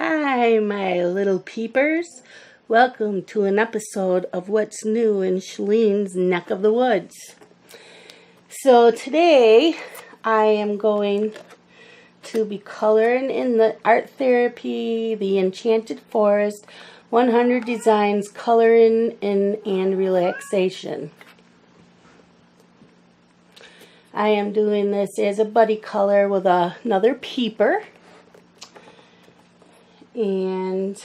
Hi, my little peepers. Welcome to an episode of What's New in Shalene's Neck of the Woods. So today I am going to be coloring in the Art Therapy, the Enchanted Forest, 100 Designs Coloring in and Relaxation. I am doing this as a buddy color with another peeper. And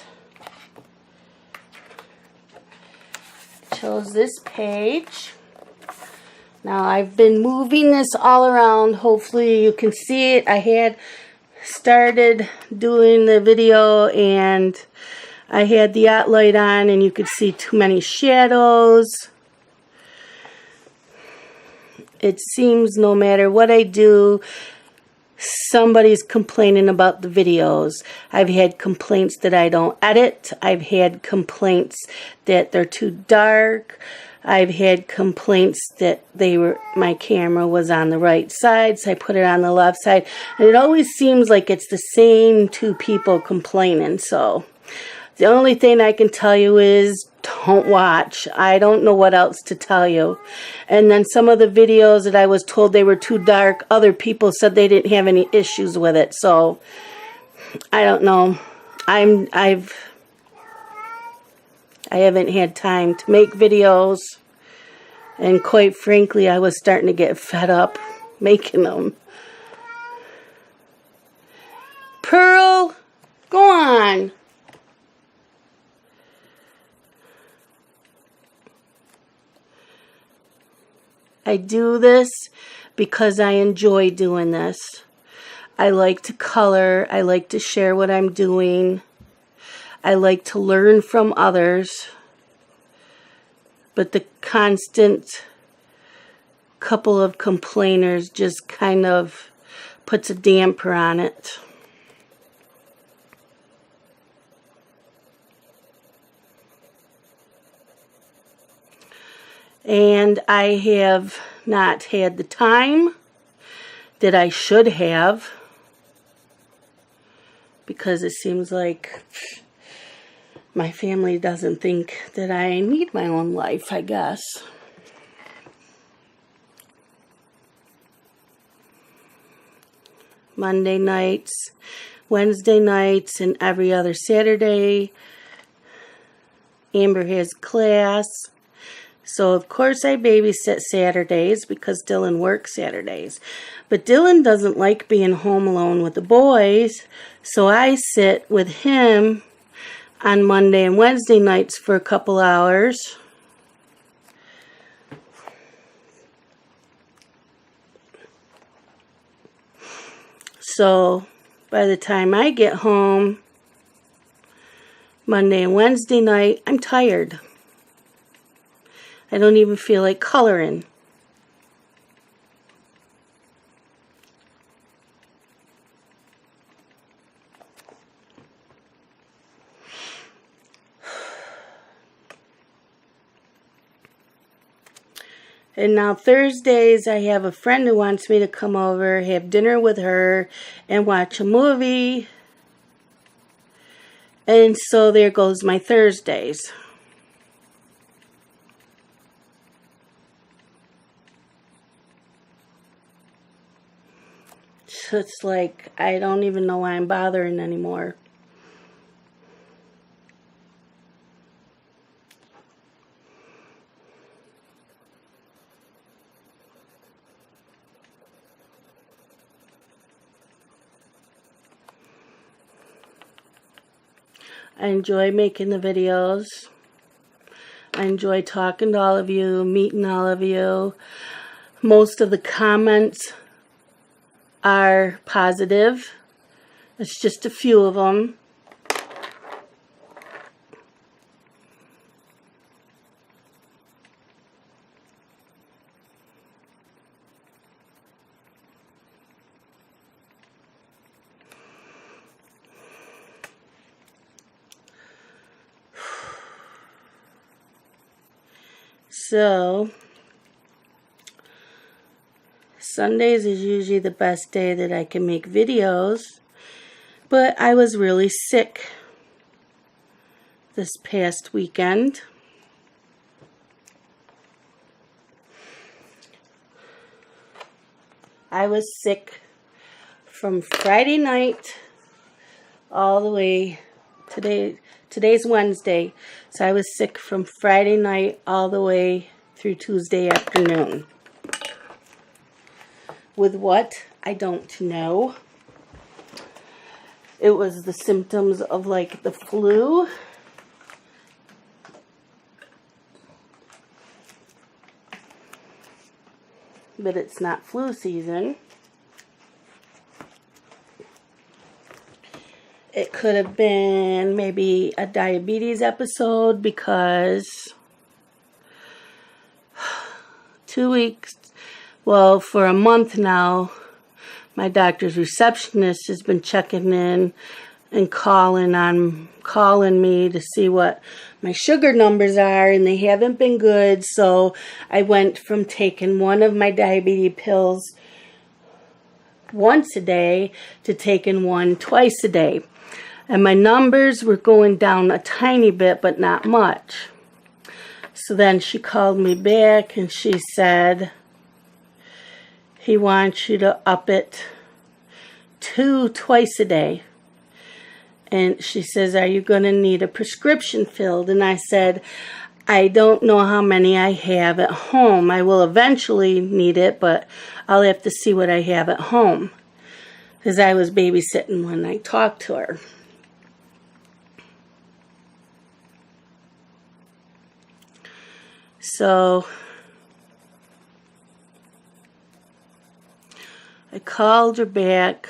chose this page. Now I've been moving this all around. Hopefully you can see it. I had started doing the video and I had the outlight on and you could see too many shadows. It seems no matter what I do, somebody's complaining about the videos. I've had complaints that I don't edit. I've had complaints that they're too dark. I've had complaints that my camera was on the right side, so I put it on the left side. And it always seems like it's the same two people complaining. So the only thing I can tell you is don't watch. I don't know what else to tell you. And then some of the videos that I was told they were too dark, other people said they didn't have any issues with it. So I don't know. I haven't had time to make videos, and quite frankly I was starting to get fed up making them. Pearl, go on. I do this because I enjoy doing this. I like to color. I like to share what I'm doing. I like to learn from others. But the constant couple of complainers just kind of puts a damper on it. And I have not had the time that I should have, because it seems like my family doesn't think that I need my own life, I guess. Monday nights, Wednesday nights, and every other Saturday, Amber has class. So, of course, I babysit Saturdays because Dylan works Saturdays. But Dylan doesn't like being home alone with the boys, so I sit with him on Monday and Wednesday nights for a couple hours. So, by the time I get home Monday and Wednesday night, I'm tired. I don't even feel like coloring. And now Thursdays, I have a friend who wants me to come over, have dinner with her, and watch a movie. And so there goes my Thursdays. So it's like, I don't even know why I'm bothering anymore. I enjoy making the videos. I enjoy talking to all of you, meeting all of you. Most of the comments are positive. It's just a few of them. So Sundays is usually the best day that I can make videos But I was really sick this past weekend. I was sick from Friday night all the way today's Wednesday, so I was sick from Friday night all the way through Tuesday afternoon. With what? I don't know. It was the symptoms of like the flu. But it's not flu season. It could have been maybe a diabetes episode because 2 weeks, well, for a month now, my doctor's receptionist has been checking in and calling me to see what my sugar numbers are, and they haven't been good. So I went from taking one of my diabetes pills once a day to taking one twice a day. And my numbers were going down a tiny bit, but not much. So then she called me back and she said, he wants you to up it to twice a day. And she says, are you going to need a prescription filled? And I said, I don't know how many I have at home. I will eventually need it, but I'll have to see what I have at home. Because I was babysitting when I talked to her. So I called her back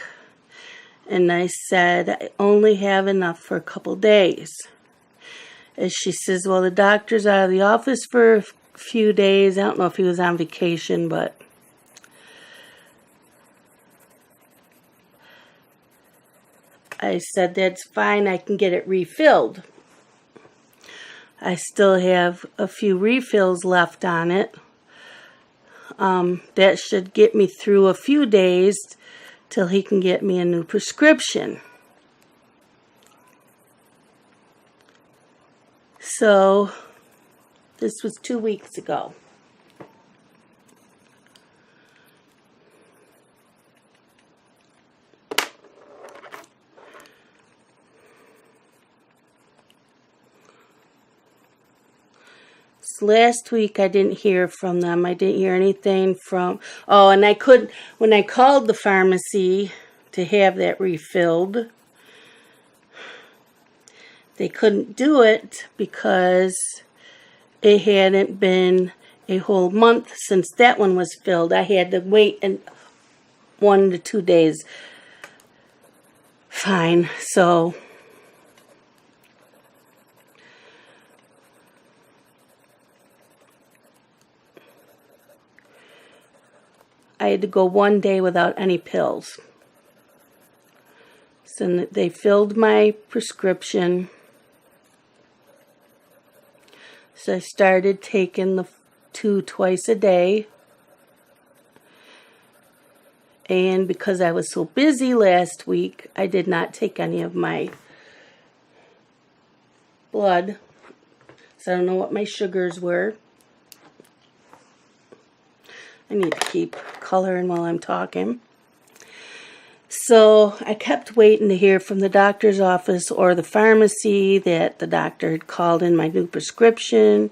and I said, I only have enough for a couple days. And she says, well, the doctor's out of the office for a few days. I don't know if he was on vacation, but I said, that's fine. I can get it refilled. I still have a few refills left on it. That should get me through a few days till he can get me a new prescription. So, this was 2 weeks ago. Last week I didn't hear from them. I didn't hear anything from, and when I called the pharmacy to have that refilled, they couldn't do it because it hadn't been a whole month since that one was filled. I had to wait 1 to 2 days. Fine, so I had to go 1 day without any pills. So they filled my prescription. So I started taking the 2 twice a day. And because I was so busy last week, I did not take any of my blood. So I don't know what my sugars were. I need to keep coloring while I'm talking. So I kept waiting to hear from the doctor's office or the pharmacy that the doctor had called in my new prescription.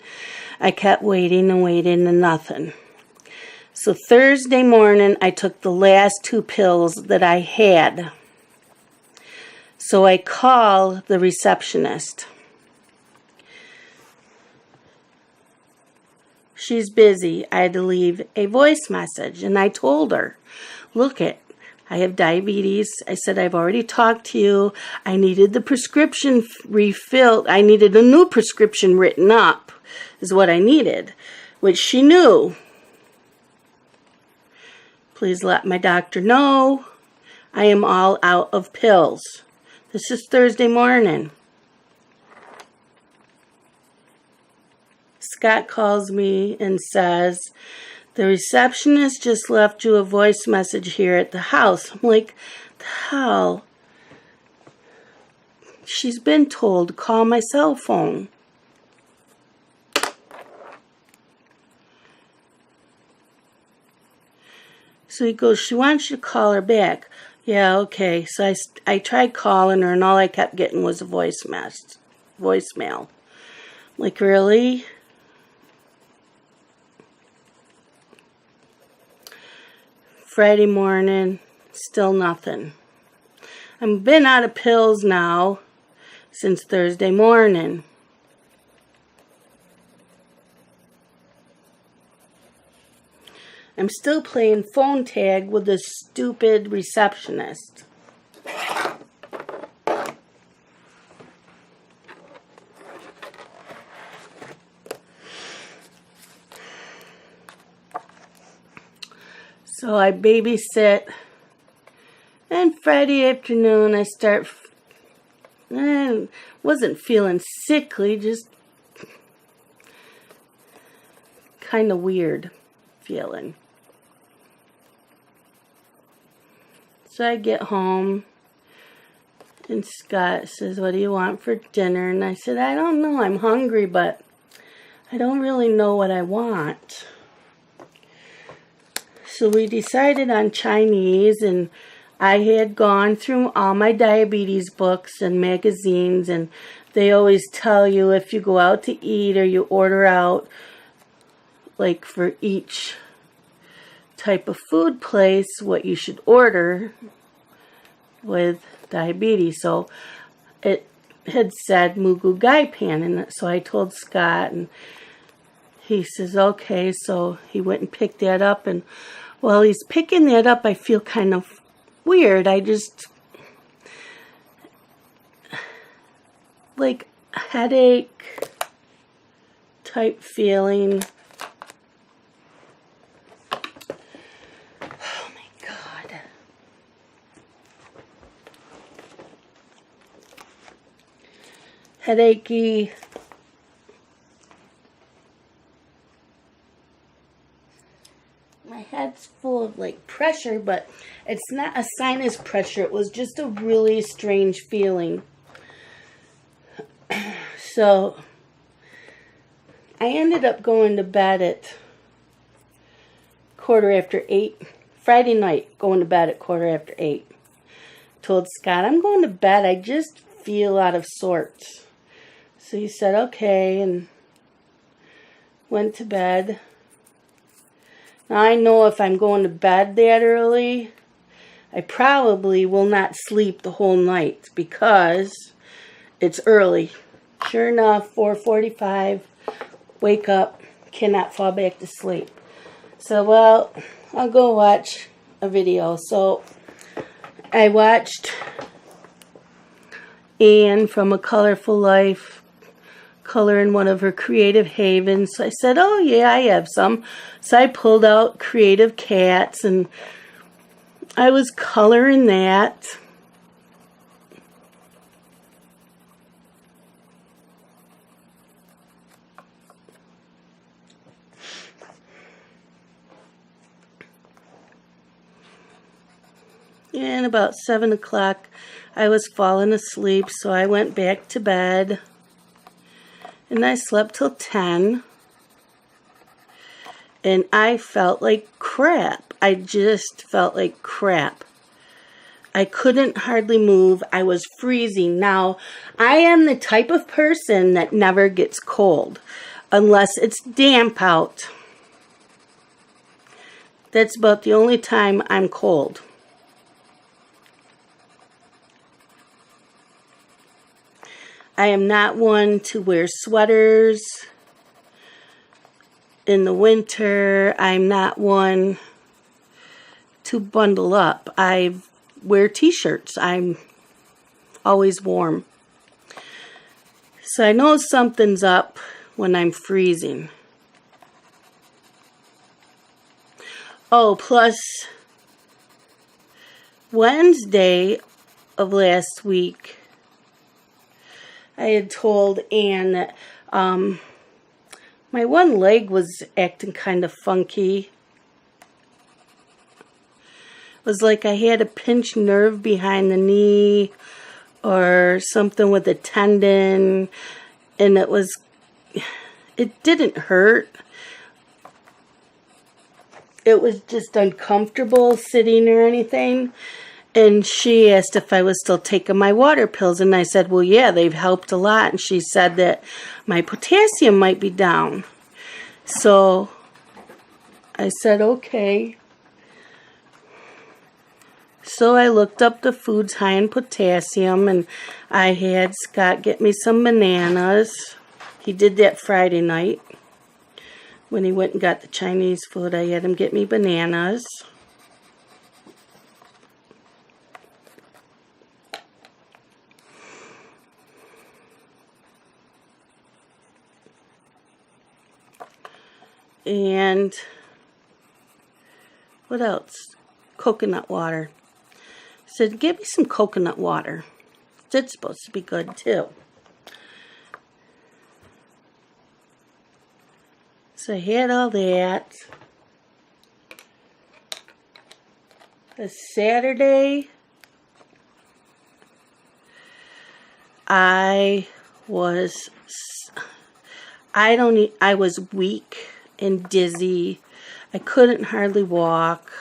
I kept waiting and waiting and nothing. So Thursday morning I took the last 2 pills that I had. So I call the receptionist. She's busy. I had to leave a voice message. And I told her, look I have diabetes. I said, I've already talked to you. I needed the prescription refilled. I needed a new prescription written up is what I needed, which she knew. Please let my doctor know I am all out of pills. This is Thursday morning. Scott calls me and says, the receptionist just left you a voice message here at the house. I'm like, the hell? she's been told to call my cell phone. So he goes, she wants you to call her back. Yeah, okay. So I tried calling her, and all I kept getting was a voicemail. Like, really? Friday morning, still nothing. I've been out of pills now since Thursday morning. I'm still playing phone tag with this stupid receptionist. So I babysit, and Friday afternoon I wasn't feeling sickly, just kind of weird feeling. So I get home, and Scott says, what do you want for dinner? And I said, I don't know, I'm hungry, but I don't really know what I want. So we decided on Chinese, and I had gone through all my diabetes books and magazines, and they always tell you if you go out to eat or you order out, like for each type of food place, what you should order with diabetes. So it had said Mugu Gai Pan, and so I told Scott, and he says, okay. So he went and picked that up, and while he's picking that up, I feel kind of weird. I just, like, headache type feeling. Oh my God. Headachy. My head's full of like pressure, but it's not a sinus pressure. It was just a really strange feeling. So I ended up going to bed at 8:15. Friday night, going to bed at 8:15. Told Scott, I'm going to bed. I just feel out of sorts. So he said, okay, and went to bed. Now I know if I'm going to bed that early, I probably will not sleep the whole night because it's early. Sure enough, 4:45, wake up, cannot fall back to sleep. So, well, I'll go watch a video. So I watched Anne from A Colorful Life color in one of her creative havens. So I said, oh yeah, I have some. So I pulled out Creative Cats, and I was coloring that. And about 7 o'clock, I was falling asleep, so I went back to bed. And I slept till 10. And I felt like crap. I just felt like crap. I couldn't hardly move. I was freezing. Now, I am the type of person that never gets cold unless it's damp out. That's about the only time I'm cold. I am not one to wear sweaters in the winter. I'm not one to bundle up. I wear t-shirts. I'm always warm. So I know something's up when I'm freezing. Oh, plus Wednesday of last week, I had told Anne that my one leg was acting kind of funky. It was like I had a pinched nerve behind the knee, or something with a tendon, and it didn't hurt. It was just uncomfortable sitting or anything. And she asked if I was still taking my water pills, and I said, well, yeah, they've helped a lot. And she said that my potassium might be down. So I said, okay. So I looked up the foods high in potassium, and I had Scott get me some bananas. He did that Friday night. When he went and got the Chinese food, I had him get me bananas. And what else? Coconut water. I said, give me some coconut water. It's supposed to be good too. So I had all that. The Saturday, I was weak and dizzy. I couldn't hardly walk.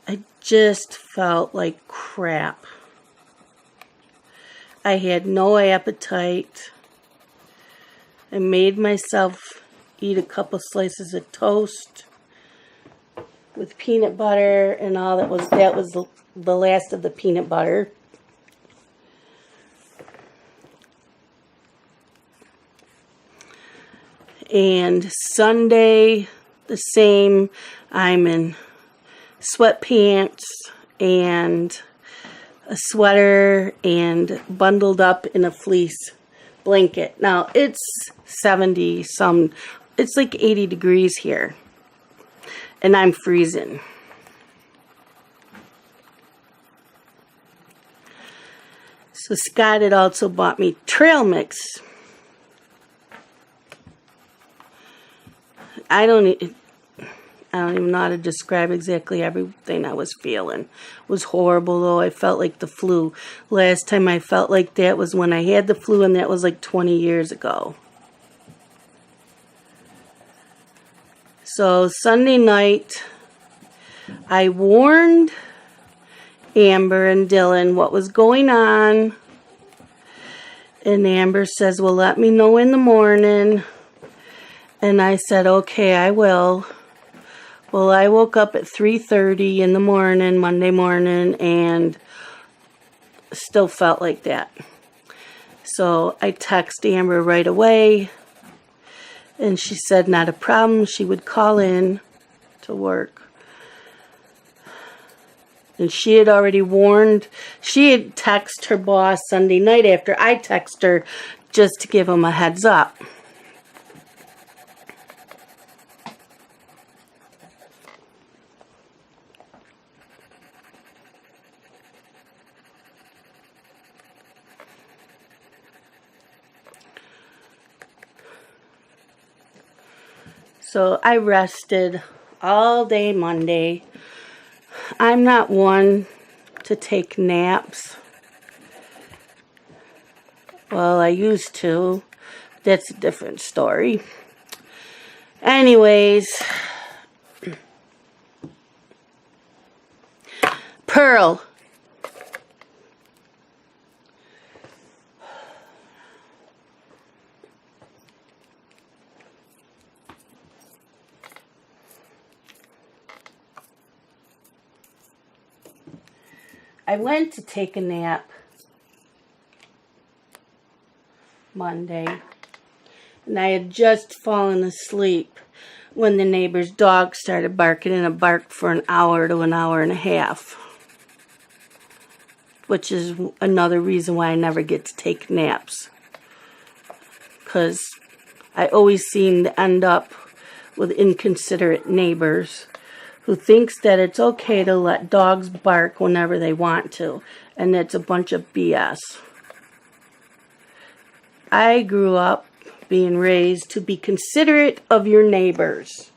I just felt like crap. I had no appetite. I made myself eat a couple slices of toast with peanut butter and all. That was the last of the peanut butter. And Sunday, the same. I'm in sweatpants and a sweater and bundled up in a fleece blanket. Now, it's 70 some, it's like 80 degrees here. And I'm freezing. So Scott had also bought me trail mix. I don't even know how to describe exactly everything I was feeling. It was horrible, though. I felt like the flu. Last time I felt like that was when I had the flu, and that was like 20 years ago. So Sunday night, I warned Amber and Dylan what was going on. And Amber says, well, let me know in the morning. And I said, okay, I will. Well, I woke up at 3:30 in the morning, Monday morning, and still felt like that. So I texted Amber right away, and she said not a problem. She would call in to work. And she had already warned, she had texted her boss Sunday night after I texted her just to give him a heads up. So I rested all day Monday. I'm not one to take naps. Well, I used to. That's a different story. Anyways, Pearl. I went to take a nap Monday, and I had just fallen asleep when the neighbor's dog started barking, and it barked for an hour to an hour and a half, which is another reason why I never get to take naps, because I always seem to end up with inconsiderate neighbors who thinks that it's okay to let dogs bark whenever they want to, and it's a bunch of BS. I grew up being raised to be considerate of your neighbors.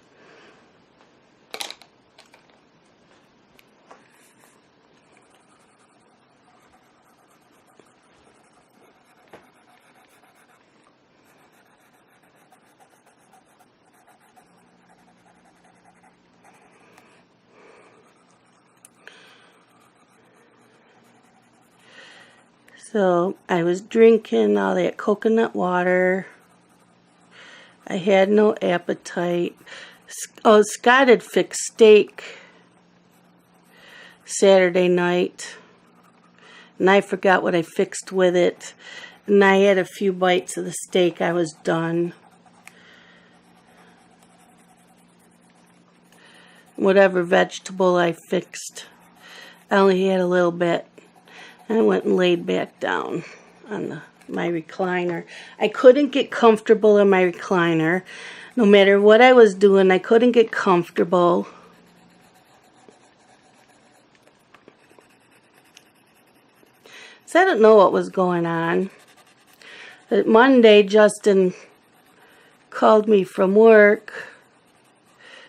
So I was drinking all that coconut water. I had no appetite. Oh, Scott had fixed steak Saturday night, and I forgot what I fixed with it. And I had a few bites of the steak. I was done. Whatever vegetable I fixed, I only had a little bit. I went and laid back down on my recliner. I couldn't get comfortable in my recliner. No matter what I was doing, I couldn't get comfortable. So I don't know what was going on. But Monday, Justin called me from work.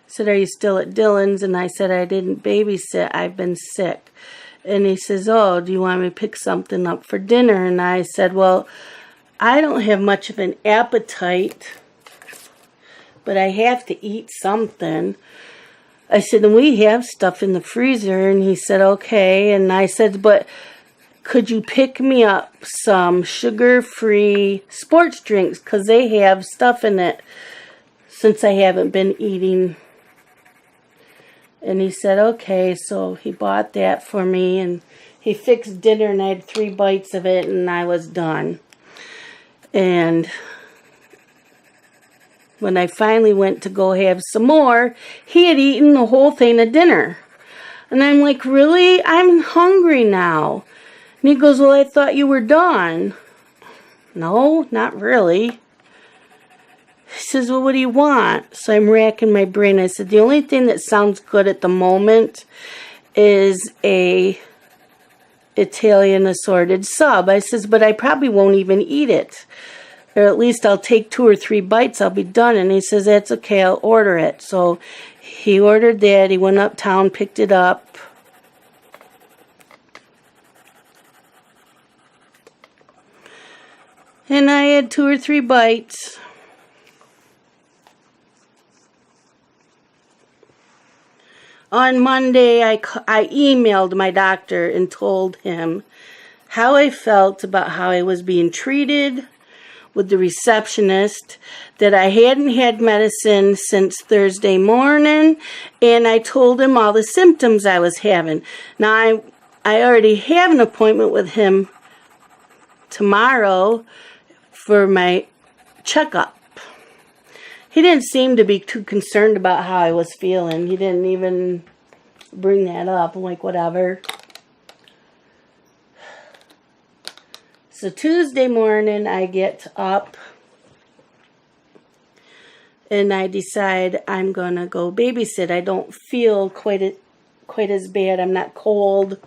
Said, "Are you still at Dylan's?" And I said, "I didn't babysit. I've been sick." And he says, "Oh, do you want me to pick something up for dinner?" And I said, "Well, I don't have much of an appetite, but I have to eat something." I said, "And we have stuff in the freezer." And he said, "Okay." And I said, "But could you pick me up some sugar-free sports drinks? Because they have stuff in it since I haven't been eating." And he said, "Okay." So he bought that for me, and he fixed dinner, and I had 3 bites of it, and I was done. And when I finally went to go have some more, he had eaten the whole thing of dinner. And I'm like, "Really? I'm hungry now." And he goes, "Well, I thought you were done." "No, not really." He says, "Well, what do you want?" So I'm racking my brain. I said, "The only thing that sounds good at the moment is a Italian assorted sub." I says, "But I probably won't even eat it. Or at least I'll take 2 or 3 bites. I'll be done." And he says, "That's okay. I'll order it." So he ordered that. He went uptown, picked it up. And I had 2 or 3 bites. On Monday, I emailed my doctor and told him how I felt about how I was being treated with the receptionist, that I hadn't had medicine since Thursday morning, and I told him all the symptoms I was having. Now, I already have an appointment with him tomorrow for my checkup. He didn't seem to be too concerned about how I was feeling. He didn't even bring that up. I'm like, whatever. So Tuesday morning, I get up and I decide I'm going to go babysit. I don't feel quite as bad. I'm not cold.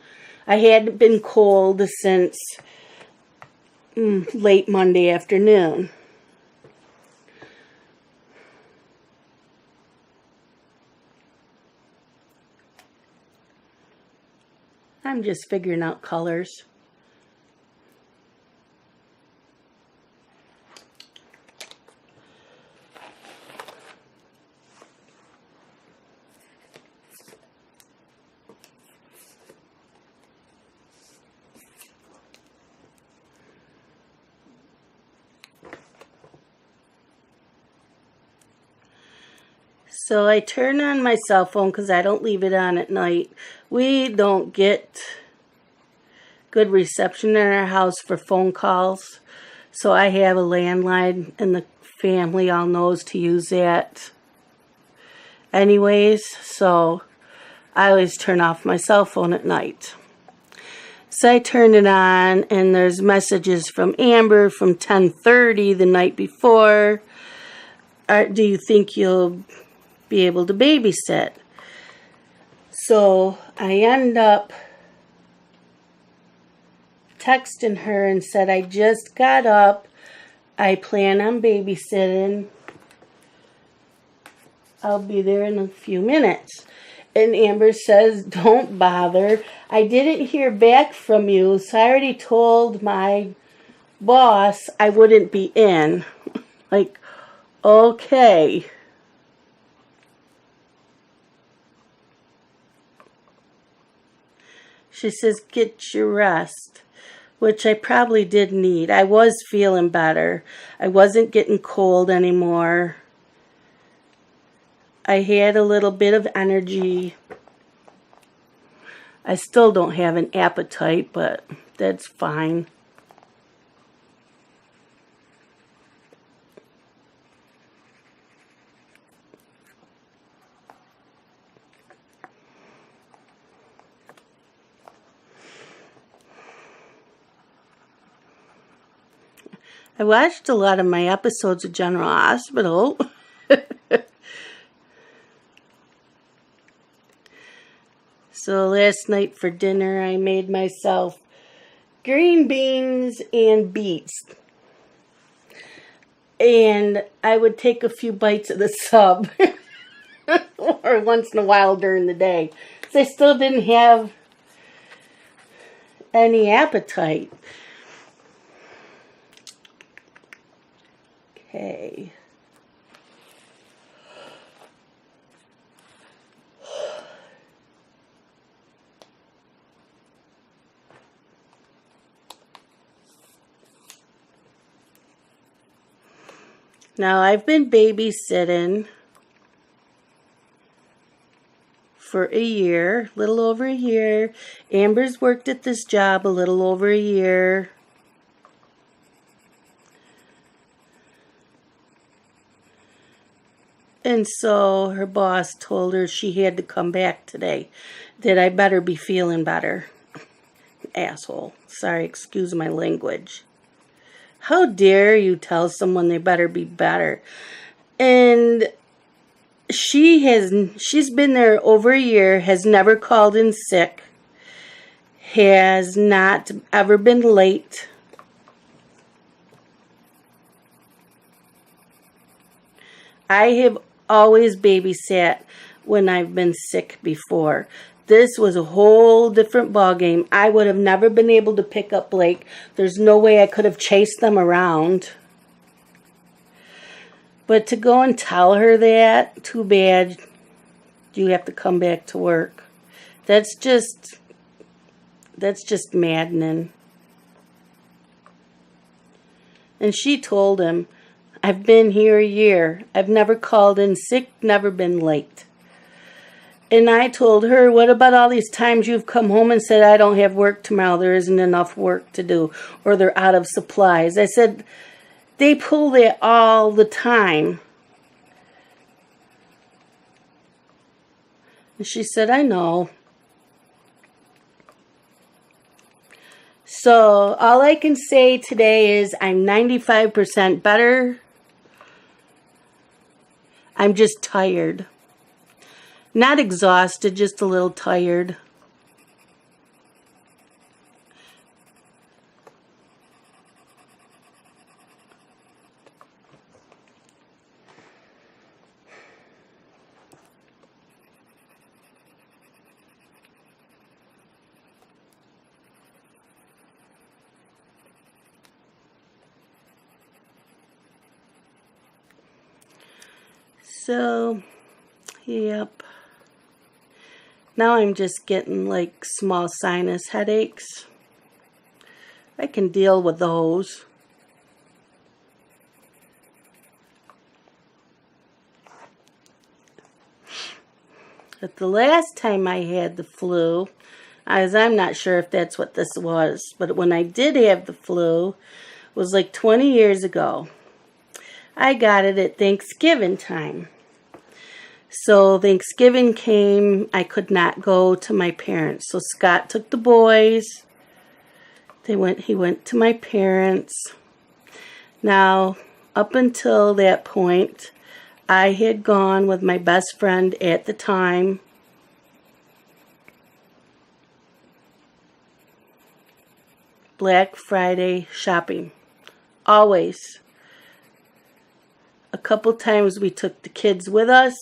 I hadn't been cold since late Monday afternoon. I'm just figuring out colors. So I turn on my cell phone because I don't leave it on at night. We don't get good reception in our house for phone calls. So I have a landline, and the family all knows to use that anyways. So I always turn off my cell phone at night. So I turn it on, and there's messages from Amber from 10:30 the night before. Do you think you'll be able to babysit? So I end up texting her and said, "I just got up. I plan on babysitting. I'll be there in a few minutes." And Amber says, "Don't bother. I didn't hear back from you, so I already told my boss I wouldn't be in." Like, okay. She says, "Get your rest." which I probably did need. I was feeling better. I wasn't getting cold anymore. I had a little bit of energy. I still don't have an appetite, but that's fine. I watched a lot of my episodes of General Hospital. So last night for dinner I made myself green beans and beets. And I would take a few bites of the sub or once in a while during the day. So I still didn't have any appetite. Okay. Now I've been babysitting for a year, a little over a year. Amber's worked at this job a little over a year. And so her boss told her she had to come back today, that I better be feeling better. Asshole. Sorry, excuse my language. How dare you tell someone they better be better? And she's been there over a year, has never called in sick, has not ever been late. I have always babysat when I've been sick before. This was a whole different ballgame. I would have never been able to pick up Blake. There's no way I could have chased them around. But to go and tell her that, too bad. You have to come back to work. That's just maddening. And she told him, I've been here a year. I've never called in sick, never been late. And I told her, what about all these times you've come home and said, I don't have work tomorrow, there isn't enough work to do, or they're out of supplies. I said, they pull that all the time. And she said, I know. So all I can say today is I'm 95% better. I'm just tired. Not exhausted, just a little tired. So, yep. Now I'm just getting like small sinus headaches. I can deal with those. But the last time I had the flu, I'm not sure if that's what this was, but when I did have the flu, it was like 20 years ago. I got it at Thanksgiving time. So Thanksgiving came, I could not go to my parents. So Scott took the boys. He went to my parents. Now, up until that point, I had gone with my best friend at the time. Black Friday shopping. Always. A couple times we took the kids with us.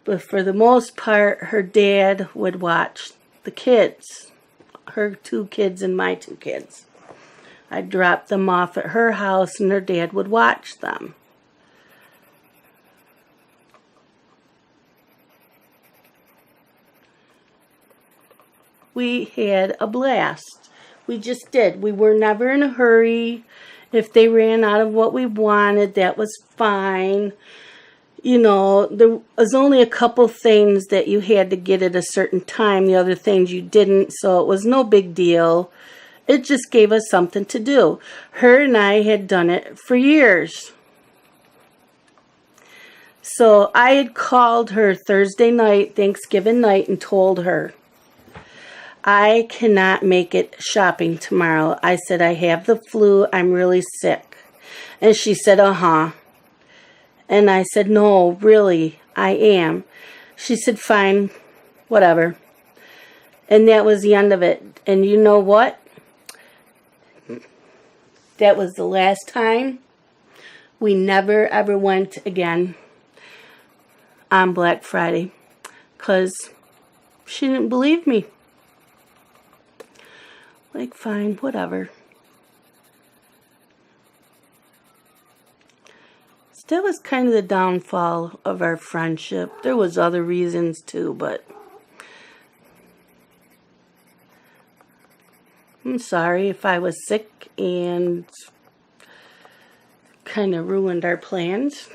But for the most part, her dad would watch the kids. Her 2 kids and my 2 kids. I'd drop them off at her house and her dad would watch them. We had a blast. We just did. We were never in a hurry. If they ran out of what we wanted, that was fine. You know, there was only a couple things that you had to get at a certain time. The other things you didn't, so it was no big deal. It just gave us something to do. Her and I had done it for years. So I had called her Thursday night, Thanksgiving night, and told her, I cannot make it shopping tomorrow. I said, I have the flu. I'm really sick. And she said, uh-huh. And I said, no, really, I am. She said, fine, whatever. And that was the end of it. And you know what? That was the last time. We never, ever went again on Black Friday. Because she didn't believe me. Like, fine, whatever. That was kind of the downfall of our friendship. There was other reasons too, but I'm sorry if I was sick and kind of ruined our plans.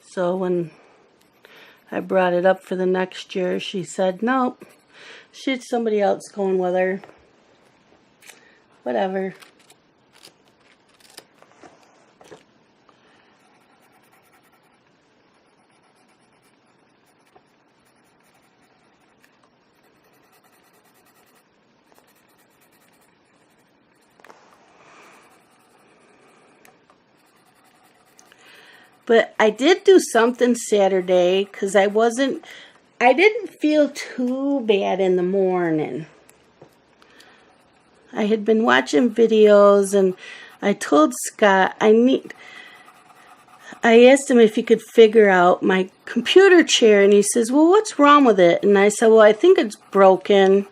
So when I brought it up for the next year, she said, nope, she had somebody else going with her. Whatever. But I did do something Saturday because I didn't feel too bad in the morning. I had been watching videos and I told Scott I asked him if he could figure out my computer chair, and he says, well, what's wrong with it? And I said, well, I think it's broken.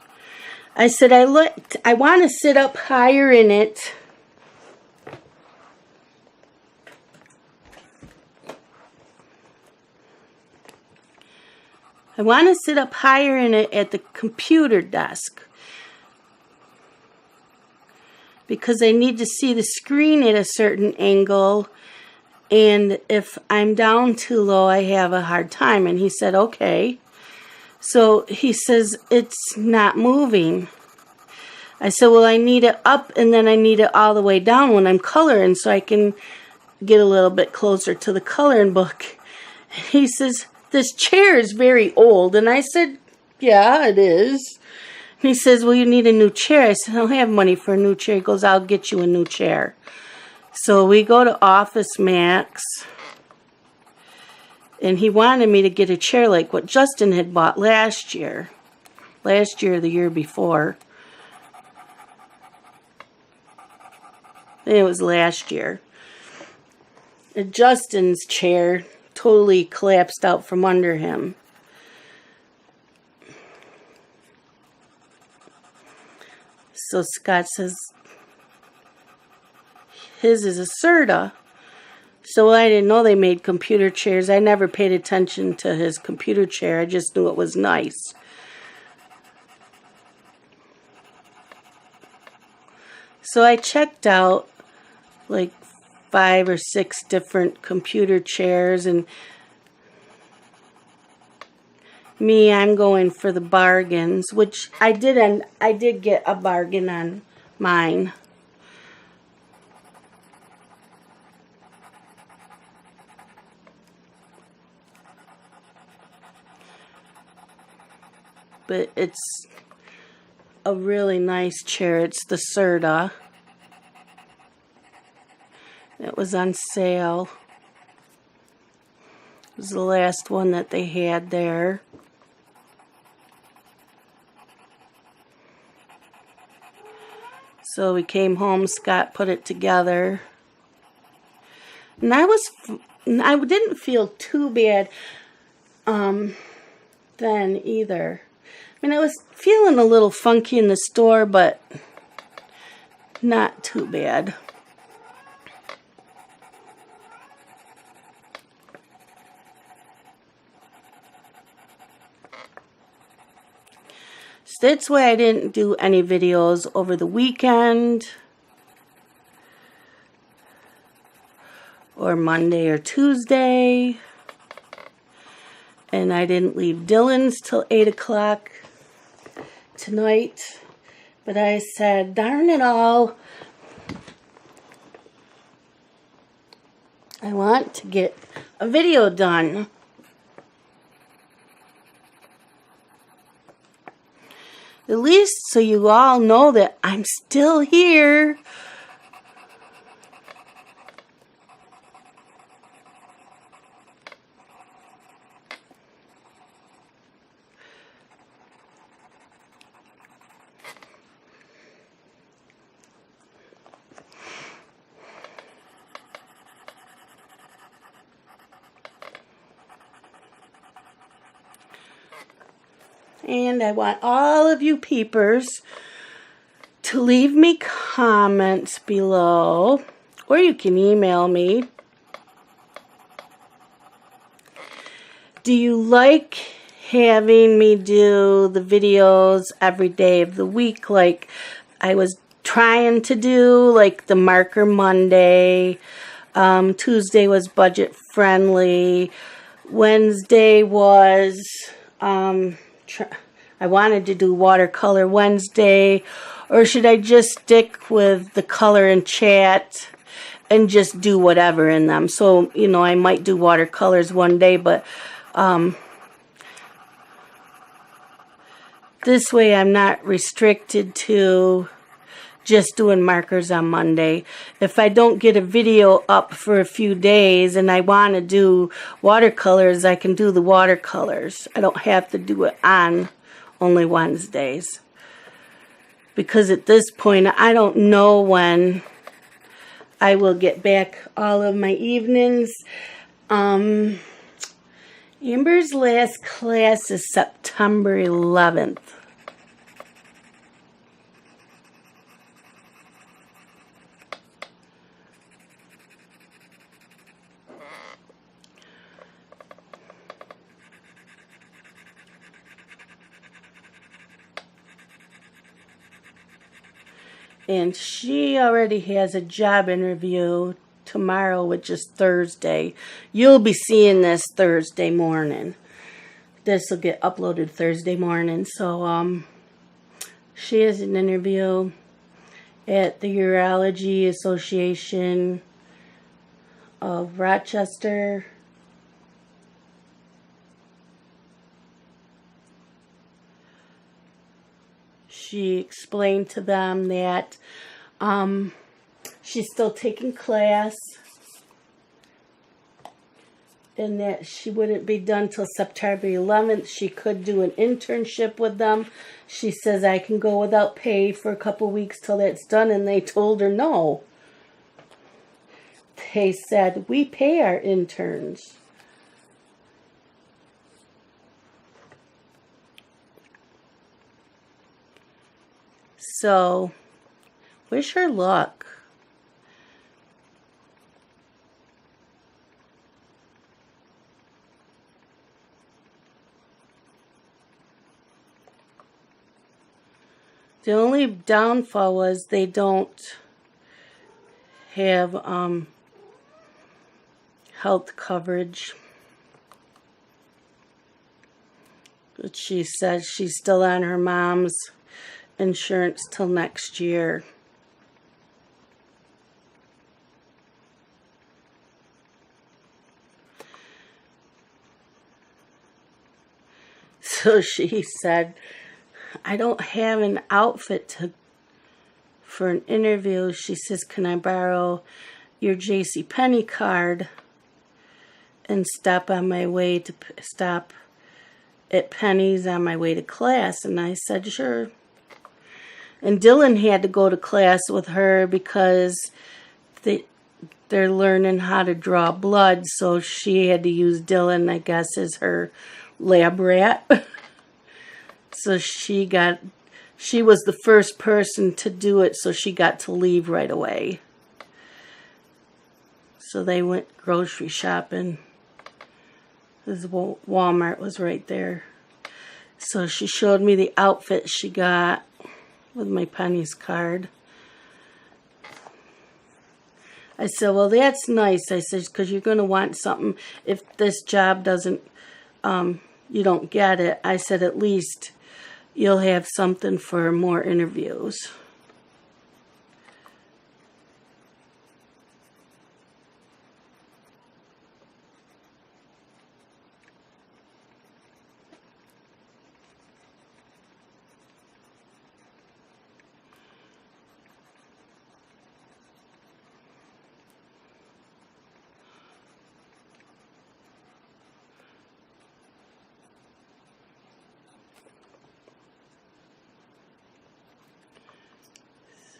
I said, I want to sit up higher in it. I want to sit up higher in it at the computer desk because I need to see the screen at a certain angle, and if I'm down too low, I have a hard time. And he said, okay. So he says, it's not moving. I said, well, I need it up and then I need it all the way down when I'm coloring so I can get a little bit closer to the coloring book. And he says, this chair is very old. And I said, yeah, it is. And he says, well, you need a new chair. I said, I don't have money for a new chair. He goes, I'll get you a new chair. So we go to Office Max. And he wanted me to get a chair like what Justin had bought last year. Last year or the year before. It was last year. And Justin's chair totally collapsed out from under him. So Scott says, his is a Serta. So I didn't know they made computer chairs. I never paid attention to his computer chair. I just knew it was nice. So I checked out like 5 or 6 different computer chairs, and I'm going for the bargains, which I did, and I did get a bargain on mine. But it's a really nice chair. It's the Serta. It was on sale. It was the last one that they had there. So we came home, Scott put it together. And I didn't feel too bad then either. I mean, I was feeling a little funky in the store, but not too bad. That's why I didn't do any videos over the weekend or Monday or Tuesday. And I didn't leave Dylan's till 8 o'clock tonight. But I said, darn it all. I want to get a video done. At least so you all know that I'm still here. And I want all of you peepers to leave me comments below, or you can email me. Do you like having me do the videos every day of the week like I was trying to do, like the Marker Monday? Tuesday was budget friendly. Wednesday was I wanted to do watercolor Wednesday, or should I just stick with the color and chat and just do whatever in them? So, you know, I might do watercolors one day, but this way I'm not restricted to just doing markers on Monday. If I don't get a video up for a few days and I want to do watercolors, I can do the watercolors. I don't have to do it on only Wednesdays. Because at this point, I don't know when I will get back all of my evenings. Amber's last class is September 11th. And she already has a job interview tomorrow, which is Thursday. You'll be seeing this Thursday morning. This will get uploaded Thursday morning. So, she has an interview at the Urology Association of Rochester. She explained to them that she's still taking class and that she wouldn't be done till September 11th. She could do an internship with them. She says, I can go without pay for a couple weeks till that's done, and they told her no. They said, we pay our interns. So, wish her luck. The only downfall was they don't have health coverage. But she says she's still on her mom's insurance till next year. So she said, I don't have an outfit for an interview. She says, can I borrow your JCPenney card and stop at Penny's on my way to class? And I said, sure. And Dylan had to go to class with her because they're learning how to draw blood, so she had to use Dylan, I guess, as her lab rat. So she was the first person to do it, so she got to leave right away. So they went grocery shopping. This Walmart was right there. So she showed me the outfit she got with my Penny's card. I said, well, that's nice. I said, because you're going to want something. If this job doesn't, you don't get it, I said, at least you'll have something for more interviews.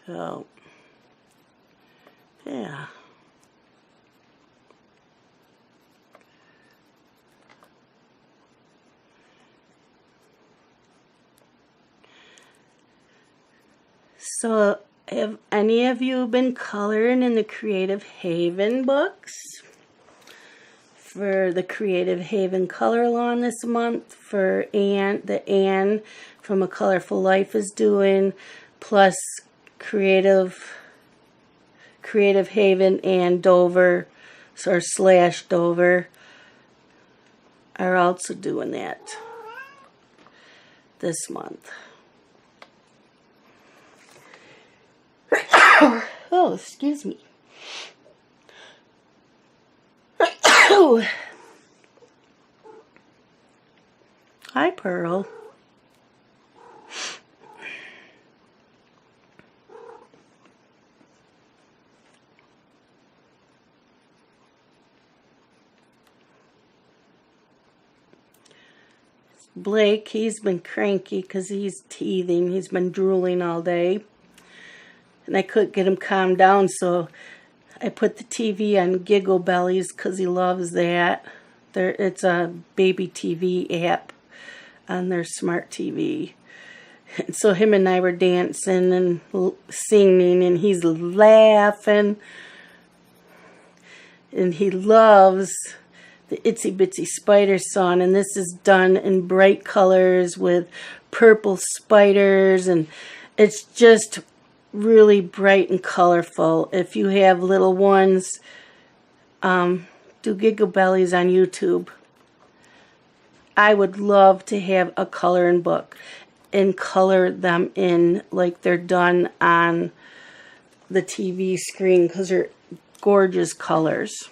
So, yeah. So, have any of you been coloring in the Creative Haven books? For the Creative Haven color along this month, for Anne from A Colorful Life is doing, plus Creative Haven and Dover, or slash Dover, are also doing that this month. Oh, excuse me. Hi, Pearl. Blake, he's been cranky because he's teething. He's been drooling all day. And I couldn't get him calmed down, so I put the TV on Giggle Bellies because he loves that. It's a baby TV app on their smart TV. And so him and I were dancing and singing, and he's laughing. And he loves the Itsy Bitsy Spider song, and this is done in bright colors with purple spiders, and it's just really bright and colorful. If you have little ones, do Giggle Bellies on YouTube. I would love to have a coloring book and color them in like they're done on the TV screen, because they're gorgeous colors.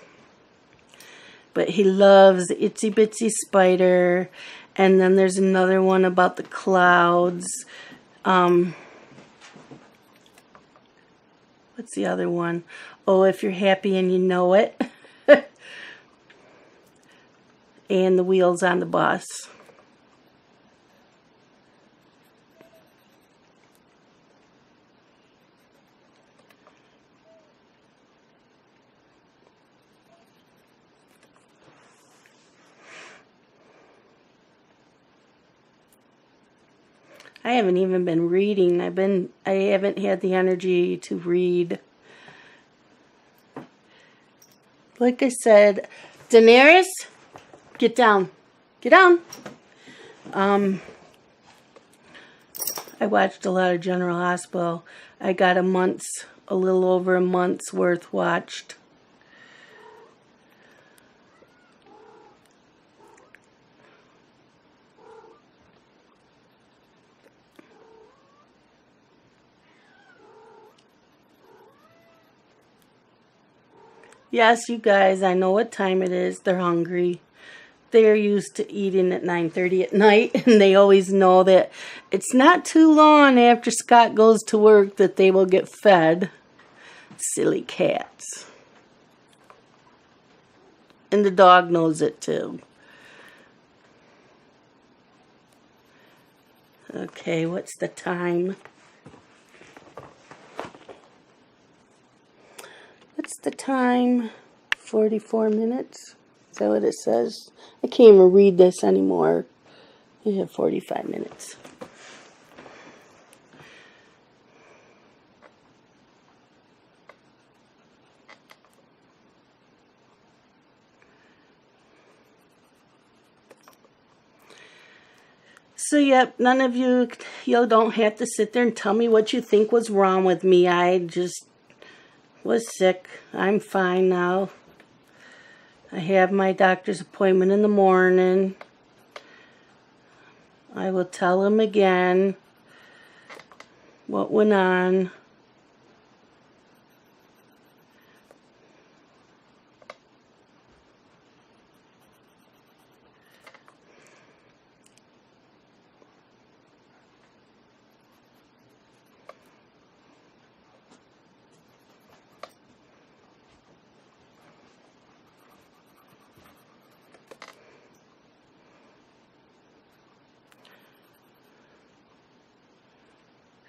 But he loves the Itsy Bitsy Spider, and then there's another one about the clouds. What's the other one? Oh, If You're Happy and You Know It. And the Wheels on the Bus. I haven't even been reading. I haven't had the energy to read. Like I said, Daenerys, get down. Get down. I watched a lot of General Hospital. I got a little over a month's worth watched. Yes, you guys, I know what time it is. They're hungry. They're used to eating at 9:30 at night, and they always know that it's not too long after Scott goes to work that they will get fed. Silly cats. And the dog knows it too. Okay, what's the time? What's the time? 44 minutes? Is that what it says? I can't even read this anymore. We have 45 minutes. So, yep, none of you don't have to sit there and tell me what you think was wrong with me. I just was sick. I'm fine now. I have my doctor's appointment in the morning. I will tell him again what went on.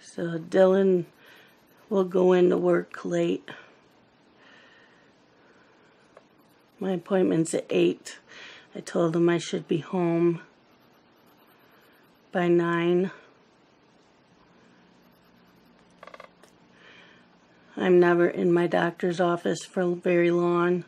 So Dylan will go into work late. My appointment's at 8. I told him I should be home by 9. I'm never in my doctor's office for very long.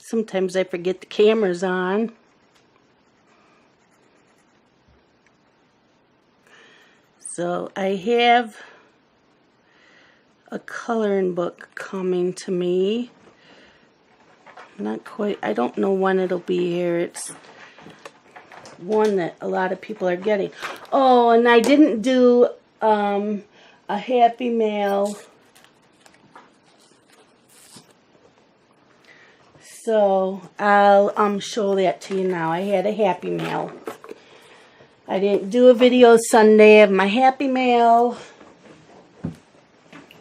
Sometimes I forget the camera's on. So I have a coloring book coming to me. Not quite, I don't know when it'll be here. It's one that a lot of people are getting. Oh, and I didn't do a Happy Mail. So I'll show that to you now. I had a Happy Mail. I didn't do a video Sunday of my Happy Mail.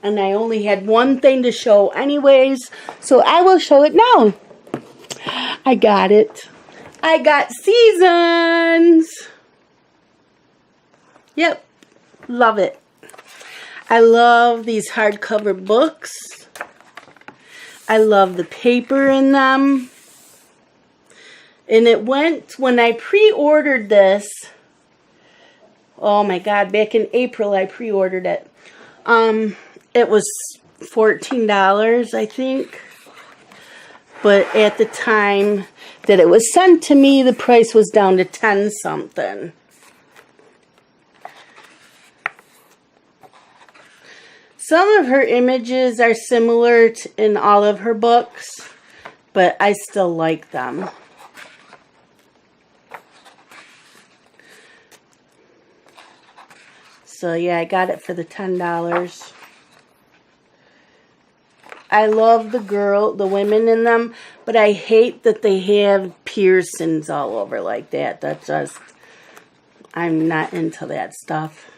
And I only had one thing to show anyways. So I will show it now. I got it. I got Seasons. Yep. Love it. I love these hardcover books. I love the paper in them. And it went, when I pre-ordered this, oh my God, back in April I pre-ordered it. It was $14, I think. But at the time that it was sent to me, the price was down to 10 something. Some of her images are similar in all of her books, but I still like them. So yeah, I got it for the $10. I love the women in them, but I hate that they have piercings all over like that. That's just, I'm not into that stuff.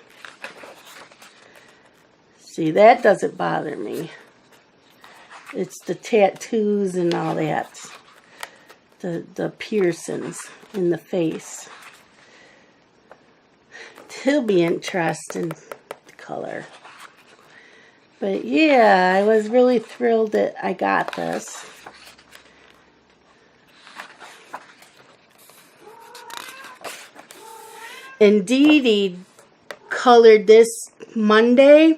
See, that doesn't bother me. It's the tattoos and all that. The piercings in the face. It'll be interesting, the color. But yeah, I was really thrilled that I got this. And Dee Dee colored this Monday.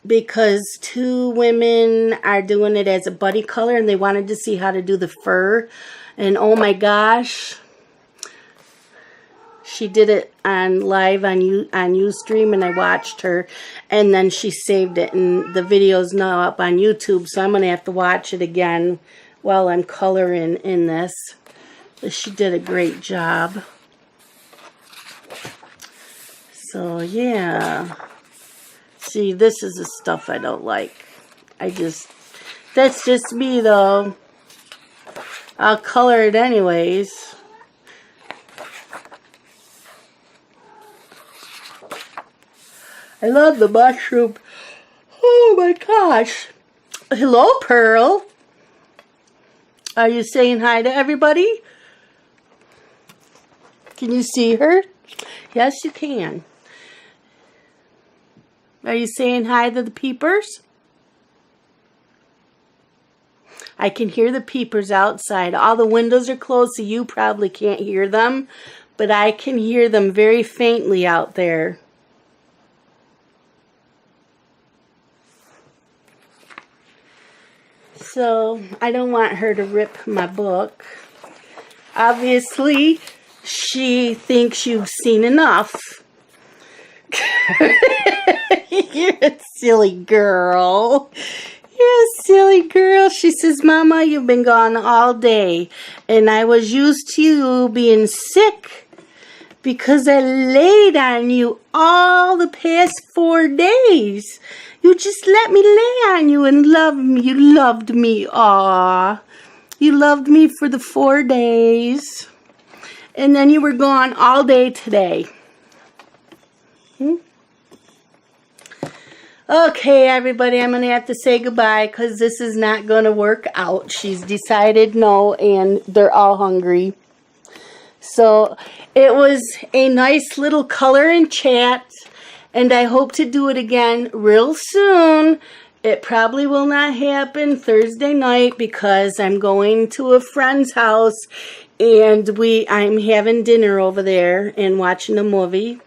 because two women are doing it as a buddy color and they wanted to see how to do the fur. And oh my gosh, she did it on live on Ustream, and I watched her, and then she saved it, and the video's now up on YouTube, so I'm going to have to watch it again while I'm coloring in this. But she did a great job. So yeah. See, this is the stuff I don't like. That's just me though. I'll color it anyways. I love the mushroom. Oh my gosh. Hello, Pearl. Are you saying hi to everybody? Can you see her? Yes, you can. Are you saying hi to the peepers? I can hear the peepers outside. All the windows are closed, so you probably can't hear them, but I can hear them very faintly out there. So, I don't want her to rip my book. Obviously, she thinks you've seen enough. You're a silly girl. You're a silly girl. She says, Mama, you've been gone all day, and I was used to you being sick because I laid on you all the past 4 days. You just let me lay on you and love me. You loved me. Aw. You loved me for the 4 days. And then you were gone all day today. Okay, everybody, I'm going to have to say goodbye because this is not going to work out. She's decided no, and they're all hungry. So it was a nice little color and chat, and I hope to do it again real soon. It probably will not happen Thursday night because I'm going to a friend's house, and I'm having dinner over there and watching a movie.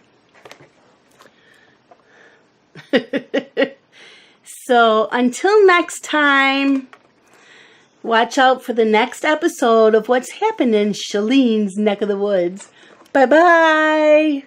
So until next time, watch out for the next episode of what's happening in Shalene's neck of the woods. Bye-bye.